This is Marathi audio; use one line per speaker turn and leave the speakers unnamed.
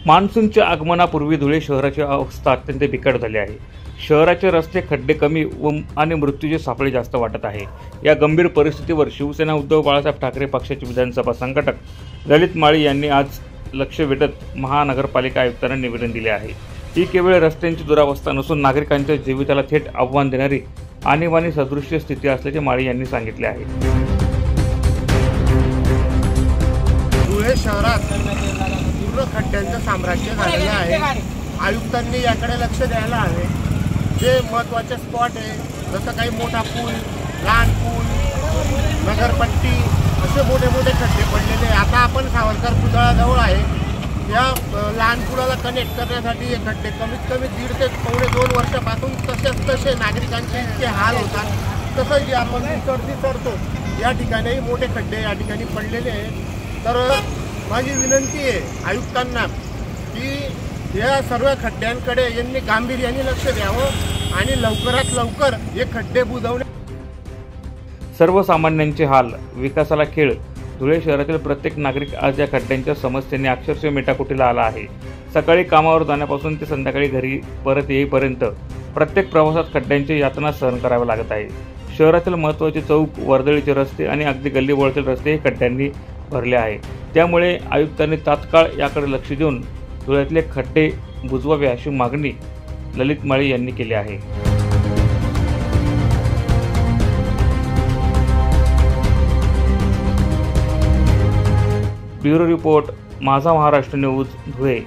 मान्सूनच्या आगमनापूर्वी धुळे शहराची अवस्था अत्यंत बिकट झाली आहे। शहराचे रस्ते खड्डे कमी आणि मृत्यूचे सापळे जास्त वाटत आहे। या गंभीर परिस्थितीवर शिवसेना उद्धव बाळासाहेब ठाकरे पक्षाचे विधानसभा संघटक ललित माळी यांनी आज लक्ष वेधत महानगरपालिका आयुक्तांना निवेदन दिले आहे। ही केवळ रस्त्यांची दुरावस्था नसून नागरिकांच्या जीविताला थेट आव्हान देणारी आणीबाणी सदृश्य स्थिती असल्याचे माळी यांनी सांगितले आहे।
धुळे शहरात पूर्ण खड्ड्यांचं साम्राज्य झालेलं आहे। आयुक्तांनी याकडे लक्ष द्यायला हवे। जे महत्त्वाचे स्पॉट आहे जसं काही मोठा पूल, लहान पूल, नगरपट्टी असे मोठे मोठे खड्डे पडलेले। आता आपण सावरकर पुतळ्याजवळ आहे। या लहान पुलाला कनेक्ट करण्यासाठी हे खड्डे कमीत कमी 1.5 ते पावणे 2 वर्षापासून तसे नागरिकांचे इतके हाल होतात। तसं जे आपण दिसतो या ठिकाणी मोठे खड्डे या ठिकाणी पडलेले आहेत। तर माझी विनंती आहे आयुक्तांना की या सर्व खड्ड्यांकडे यांनी गांभीर्याने लक्ष द्यावं आणि लवकरात लवकर हे खड्डे बुजवणे।
सर्वसामान्यांचे हाल, विकासाला खेळ। धुळे शहरातील प्रत्येक नागरिक आज या खड्ड्यांच्या समस्येने अक्षरशः मेटाकुटीला आला आहे। सकाळी कामावर जाण्यापासून ते संध्याकाळी घरी परत येईपर्यंत प्रत्येक प्रवासात खड्ड्यांची यातना सहन करावी लागत आहे। शहरातील महत्त्वाचे चौक, वर्दळीचे रस्ते आणि अगदी गल्लीबोळातील रस्ते हे खड्ड्यांनी भरले आहे। त्यामुळे आयुक्तांनी तात्काळ याकडे लक्ष देऊन धुळ्यातले खड्डे बुजवावे अशी मागणी ललित माळी यांनी केली आहे। ब्युरो रिपोर्ट, माझा महाराष्ट्र न्यूज, धुळे।